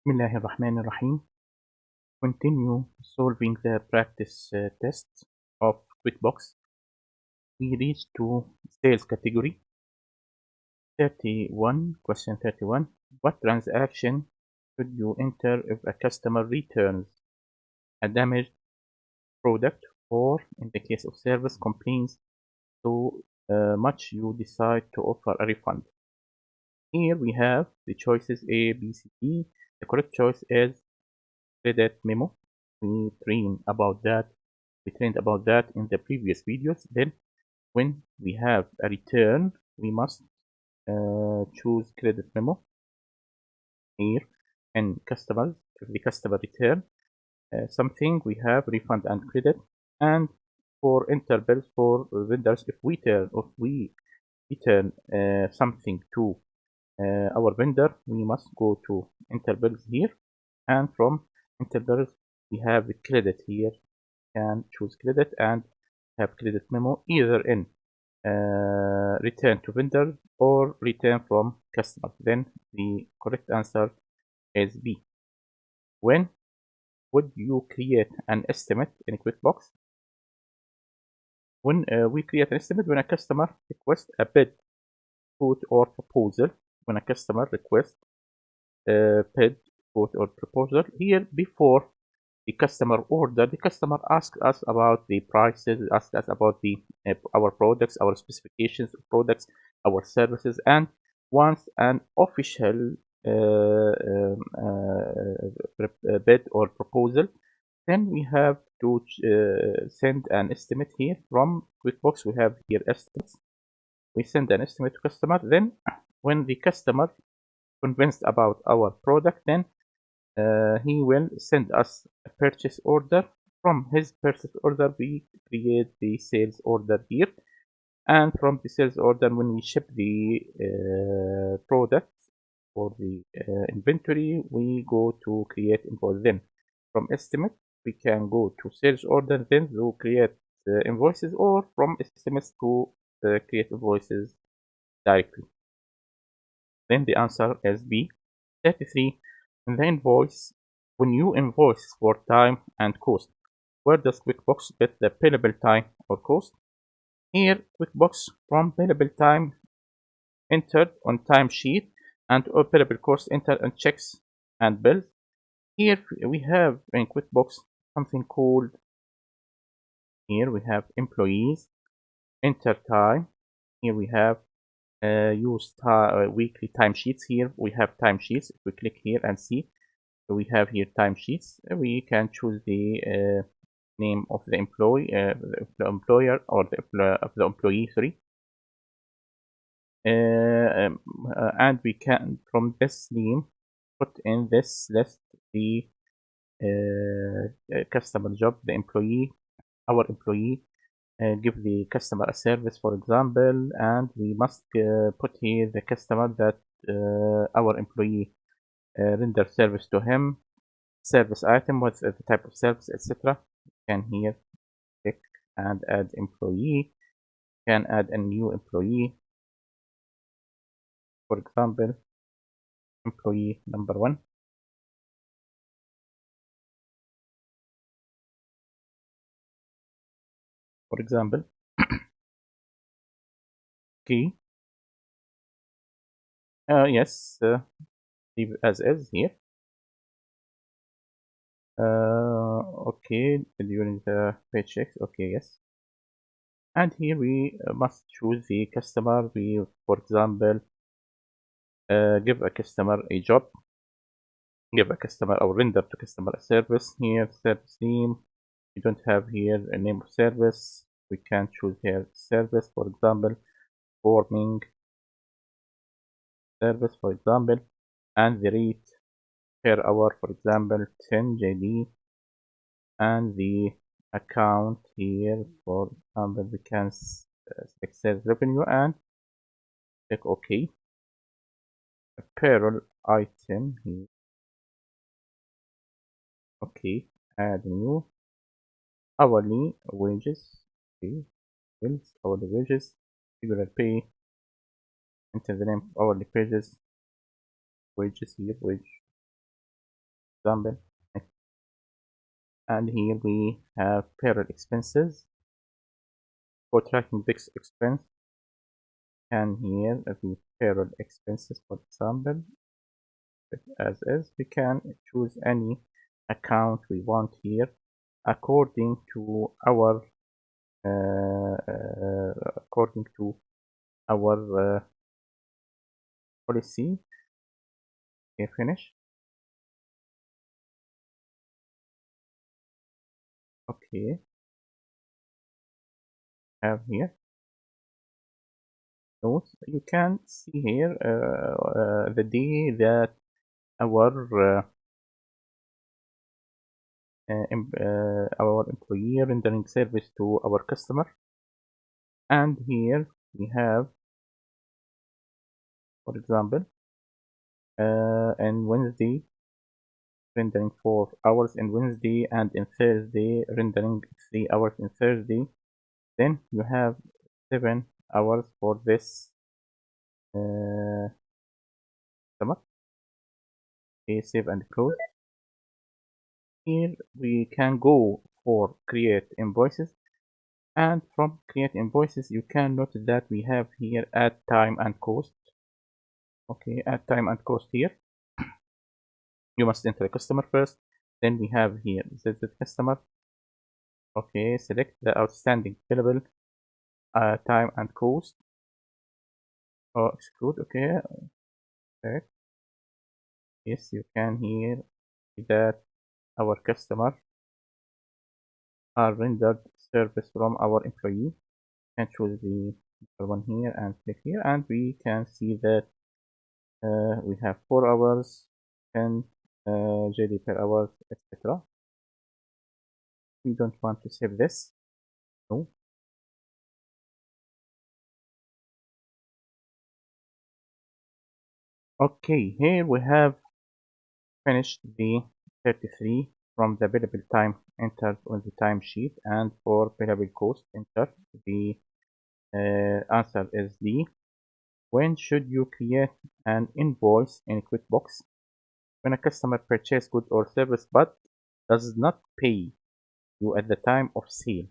بسم الله الرحمن الرحيم. Continue solving the practice tests of Quickbooks. We reach to sales category 31, question 31. What transaction should you enter if a customer returns a damaged product or, in the case of service, complains so much you decide to offer a refund? Here we have the choices A, B, C, D. The correct choice is credit memo. We trained about that in the previous videos. Then when we have a return, we must choose credit memo. Here and customers, if the customer return something, we have refund and credit. And for interbills for vendors, if we return something to our vendor, we must go to interbills here, and from interbills we have the credit here. Can choose credit and have credit memo either in return to vendor or return from customer. Then the correct answer is B. When would you create an estimate in Quickbooks? When we create an estimate when a customer requests a bid, quote, or proposal. When a customer requests a bid, quote, or proposal, here before the customer order, the customer asks us about the prices, asks us about the our products, our specifications of products, our services, and wants an official bid or proposal. Then we have to send an estimate here from Quickbooks. We have here estimates. We send an estimate to customer. Then when the customer convinced about our product, then he will send us a purchase order. From his purchase order, we create the sales order here. And from the sales order, when we ship the product for the inventory, we go to create invoice. Then from estimate, we can go to sales order, then to create invoices, or from estimates to create invoices directly. Then the answer is B. 33. In the invoice, when you invoice for time and cost, where does Quickbooks get the billable time or cost? Here, Quickbooks from billable time entered on timesheet and billable cost entered on checks and bills. Here we have in Quickbooks something called, here we have employees, enter time. Here we have use weekly timesheets. Here we have timesheets. If we click here and see, we have here timesheets. We can choose the name of the employee, the employer, or the employee. Sorry. And we can from this name put in this list the customer job, the employee, our employee. Give the customer a service, for example, and we must put here the customer that our employee render service to him, service item, what's the type of service, etc. Can here click and add employee. Can add a new employee, for example, employee number 1. For example, okay. Yes, leave as is here. Okay, during the paychecks. Okay, yes. And here we must choose the customer. We, for example, give a customer a job, give a customer or render to customer a service. Here, service name. We don't have here a name of service. We can choose here service, for example, forming service, for example, and the rate per hour, for example, 10 JD, and the account here, for example, we can select sales revenue and click OK. Apparel item here. Okay, add new hourly wages. Okay, bills, hourly wages, regular pay. Enter the name of hourly wages. Wages here, wage. example. And here we have payroll expenses for tracking fixed expense. And here the payroll expenses, for example, as is, we can choose any account we want here according to our policy. Okay, finish. Okay, have here notes. You can see here the day that our employee rendering service to our customer. And here we have, for example, on Wednesday rendering 4 hours in Wednesday, and in Thursday rendering 3 hours in Thursday. Then you have 7 hours for this customer. Okay, save and close. Here we can go for create invoices, and from create invoices you can notice that we have here add time and cost. Okay, add time and cost here. You must enter the customer first. Then we have here the customer. Okay, select the outstanding billable time and cost. Oh, exclude. Okay, okay. Yes, you can here see that our customer are rendered service from our employee. And choose the one here and click here, and we can see that we have 4 hours, 10 JD per hour, etc. We don't want to save this. No. Okay, here we have finished the 33 from the billable time entered on the timesheet, and for billable cost entered. The answer is D. When should you create an invoice in Quickbooks? When a customer purchases goods or service but does not pay you at the time of sale,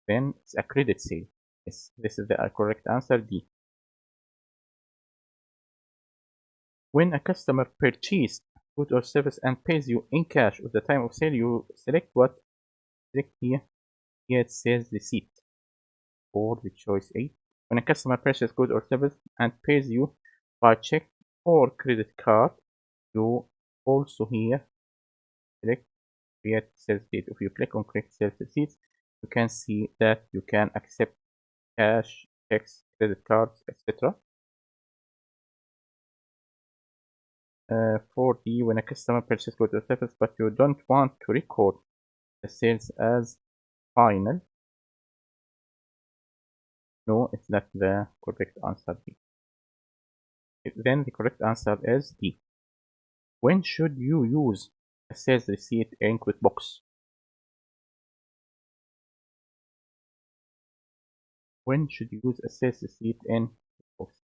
then it's a credit sale. Yes, this is the correct answer, D. When a customer purchases goods or service and pays you in cash at the time of sale, you select what? Select here, get sales receipt, or the choice 8. When a customer purchases goods or service and pays you by check or credit card, you also here select create sales receipt. If you click on create sales receipt, you can see that you can accept cash, checks, credit cards, etc. 4D, when a customer purchases goods or services but you don't want to record the sales as final. No, it's not the correct answer, D. Then the correct answer is D. When should you use a sales receipt in Quickbooks? When should you use a sales receipt in Quickbooks?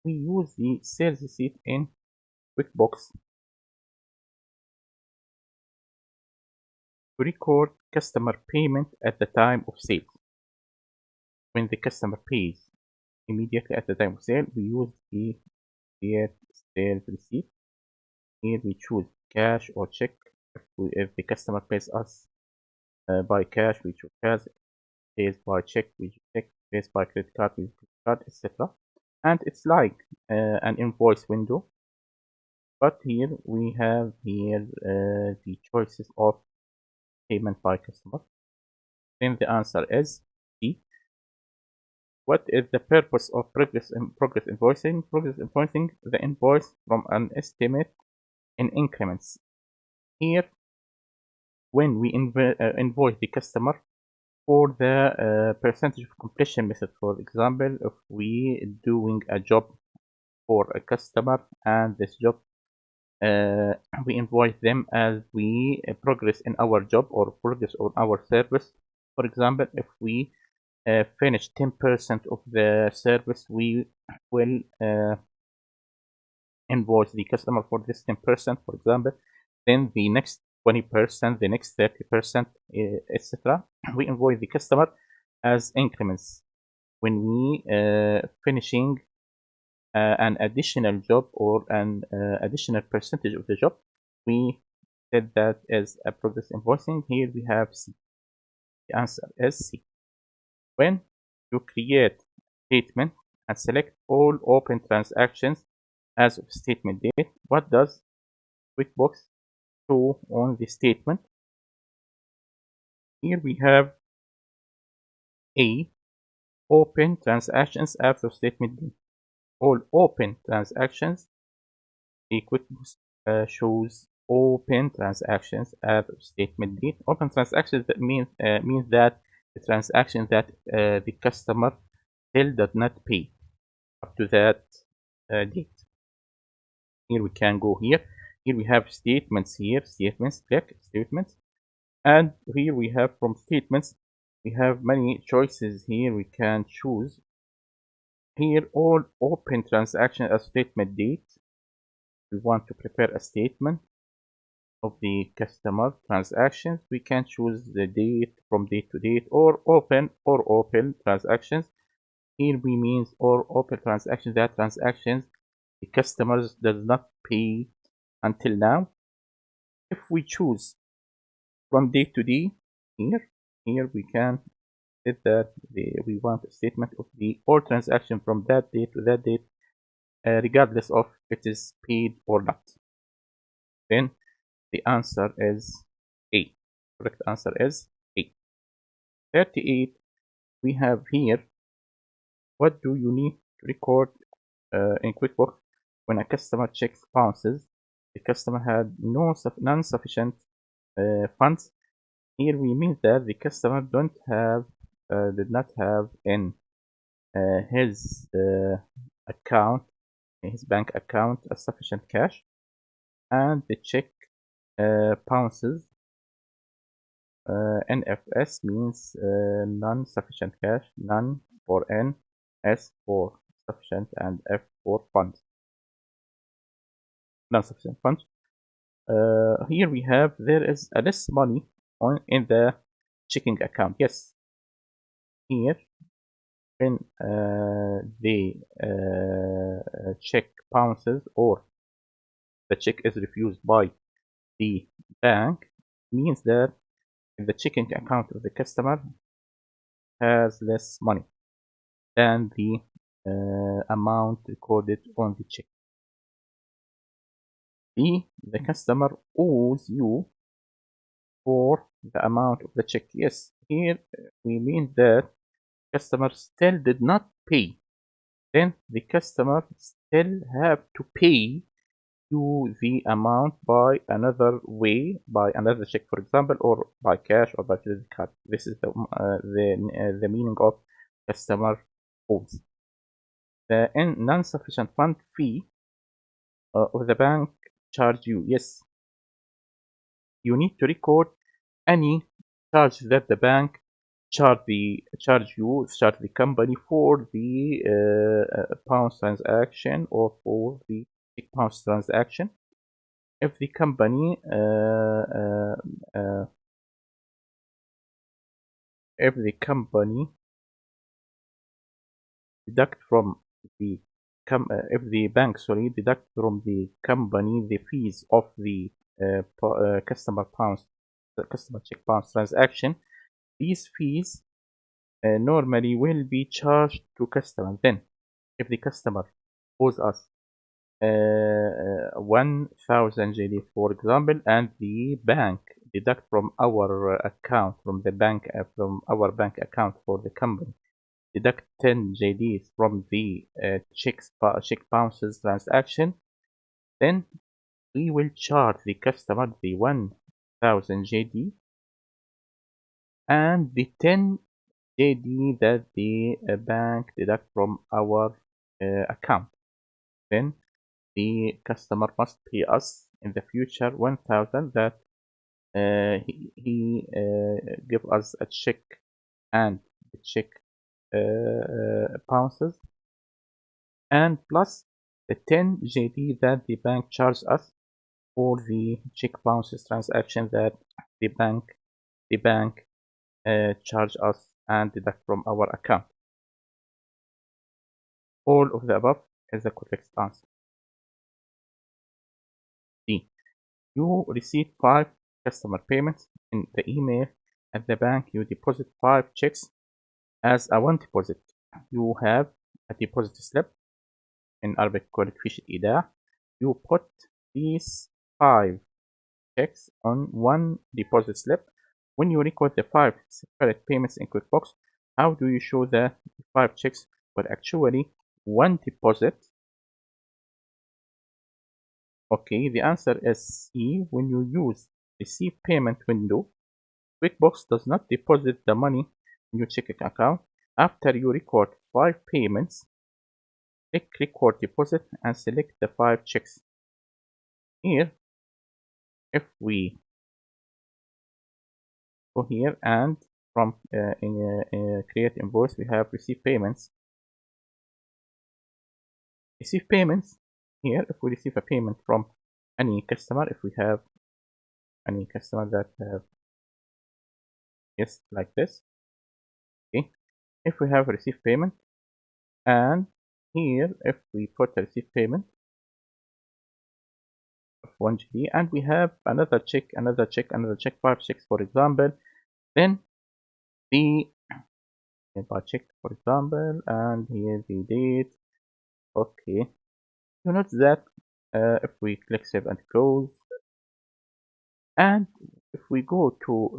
We use the sales receipt in Quickbooks to record customer payment at the time of sale. When the customer pays immediately at the time of sale, we use the create sales receipt. Here we choose cash or check. If the customer pays us by cash, we choose cash. Pays by check, we choose check. Pays by credit card, we choose credit card, etc. And it's like an invoice window. But here we have here the choices of payment by customer. Then the answer is D. What is the purpose of progress invoicing? Progress invoicing the invoice from an estimate in increments. Here, when we invoice the customer for the percentage of completion method, for example, if we doing a job for a customer and this job we invoice them as we progress in our job or progress on our service. For example, if we finish 10% of the service, we will invoice the customer for this 10%, for example. then the next 20%, the next 30%, etc. We invoice the customer as increments. When we finishing an additional job or an additional percentage of the job, we set that as a progress invoicing. Here we have C. The answer is C. When you create statement and select all open transactions as of statement date, what does Quickbooks show on the statement? Here we have A, open transactions after statement date. All open transactions, the Quickbooks shows open transactions after statement date. Open transactions that means that the transaction that the customer still does not pay up to that date. Here we can go here. Here we have statements here, statements, click statements. And here we have from statements, we have many choices here we can choose. Here all open transaction as statement date. We want to prepare a statement of the customer transactions. We can choose the date from date to date or open transactions. Here we means or open transactions, that transactions the customers does not pay until now. If we choose from date to day, here we can set that we want a statement of the all transaction from that date to that date, regardless of if it is paid or not. Then the answer is A. Correct answer is A. 38. We have here, what do you need to record in Quickbooks when a customer checks bounces? The customer had non-sufficient funds. Here we mean that the customer did not have in his account, his bank account, a sufficient cash, and the check bounces. NFS means non-sufficient cash, none for N, S for sufficient, and F for funds. Non-sufficient funds. Here we have there is a less money in the checking account. Yes. Here, when the check bounces or the check is refused by the bank, means that the checking account of the customer has less money than the amount recorded on the check. B, the customer owes you for the amount of the check. Yes, here we mean that customer still did not pay. Then the customer still have to pay you the amount by another way, by another check, for example, or by cash or by credit card. This is the meaning of customer owes. The non-sufficient fund fee of the bank charge you. Yes, you need to record any charge that the bank charge the company for the pounds transaction or for the pounds transaction. If the company deduct from the if the bank deduct from the company the fees of the customer check pounds transaction, these fees normally will be charged to customer. Then if the customer owes us 1000 JD, for example, and the bank deduct from our account, from our bank account for the company, deduct 10 JDs from the check bounces transaction, then we will charge the customer the 1000 JD and the 10 JD that the bank deduct from our account. Then the customer must pay us in the future 1000 that he give us a check, and the check bounces, and plus the 10 JD that the bank charged us all the check bounces transaction that the bank charge us and deduct from our account. All of the above is the correct answer. D. You receive 5 customer payments in the email. At the bank, you deposit 5 checks as a one deposit. You have a deposit slip in Arabic called fish إيداع. You put these 5 checks on one deposit slip. When you record the 5 separate payments in Quickbooks, how do you show the 5 checks were actually one deposit? Okay, the answer is C. When you use receive payment window, Quickbooks does not deposit the money in your checking account. After you record 5 payments, click record deposit and select the 5 checks. Here, if we go here and from create invoice, we have receive payments. Receive payments here, if we receive a payment from any customer, if we have any customer that have yes like this, okay, if we have received payment, and here if we put a received payment of 1 GB and we have another check, 5 checks for example, then the check for example, and here the date. Okay, you note that if we click save and close, and if we go to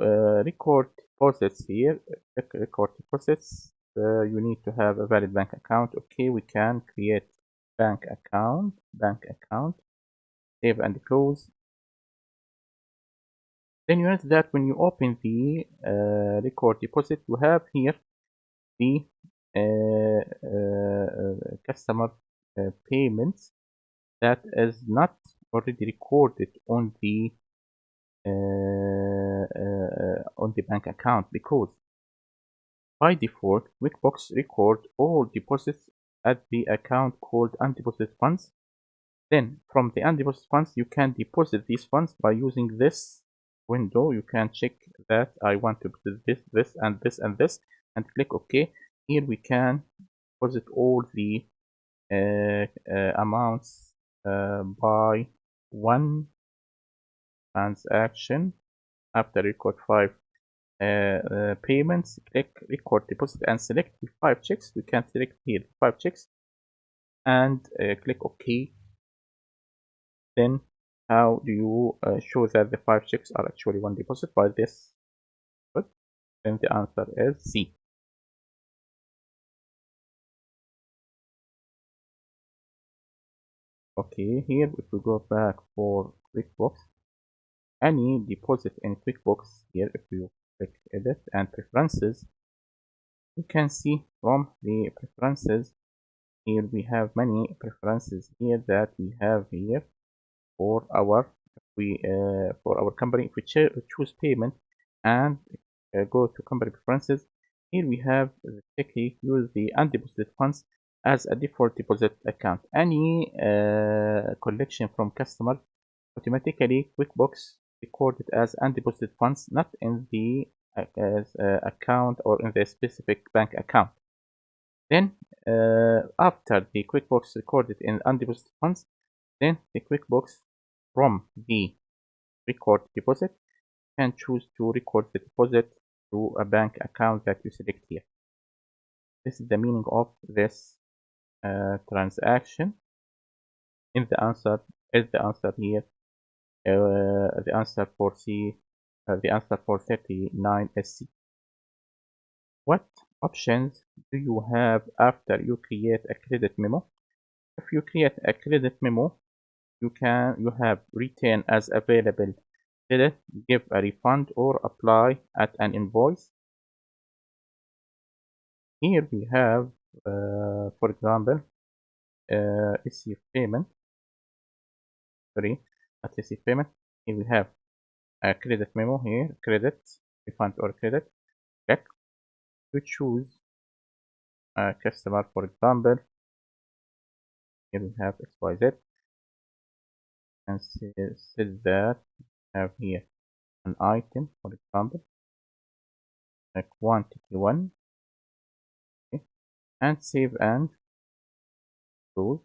record deposits here, click record deposits, you need to have a valid bank account. Okay, we can create bank account, save and close. Then you notice that when you open the record deposit, you have here the customer payments that is not already recorded on the bank account, because by default Quickbooks record all deposits at the account called undeposited funds. Then from the undeposited funds you can deposit these funds by using this window. You can check that I want to deposit this and this and this, and click OK. Here we can deposit all the amounts by one transaction. After record 5 payments, click record deposit and select the 5 checks. We can select here 5 checks and click OK. Then how do you show that the 5 checks are actually one deposit? By this. Good. Then the answer is C. Okay, here if we go back for Quickbooks, any deposit in Quickbooks, here if you click edit and preferences, you can see from the preferences here we have many preferences here that we have here for our company. If we choose payment and go to company preferences, here we have the check use the undeposited funds as a default deposit account. Any collection from customer, automatically Quickbooks record it as undeposited funds, not in the account or in the specific bank account. Then after the Quickbooks recorded in undeposited funds, then the Quickbooks from the record deposit can choose to record the deposit to a bank account that you select here. This is the meaning of this transaction. In the answer is the answer here. The answer for C. The answer for 39 is C. What options do you have after you create a credit memo? If you create a credit memo, you have retain as available credit, give a refund, or apply at an invoice. Here we have, for example, receive payment. At receive payment, here we have a credit memo here, credit, refund or credit. Click to choose a customer, for example. Here we have XYZ. and set that we have here an item, for example, a quantity 1, okay, and save and close.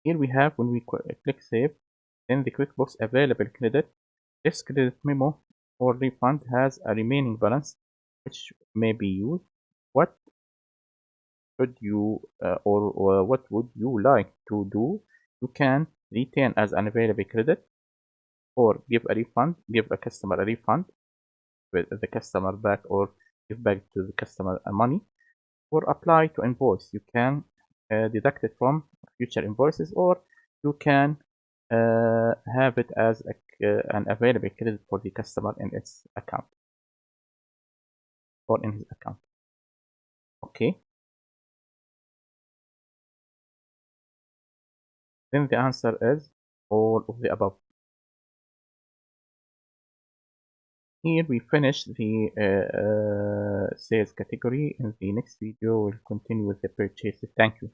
Here we have, when we click save, then the Quickbooks available credit. This credit memo or refund has a remaining balance which may be used. What should you or what would you like to do? You can retain as an available credit, or give a customer a refund with the customer back, or give back to the customer money, or apply to invoice. You can deduct it from future invoices, or you can have it as an available credit for the customer in its account or in his account. Okay, then the answer is all of the above. Here we finish the sales category. In the next video we'll continue with the purchases. Thank you.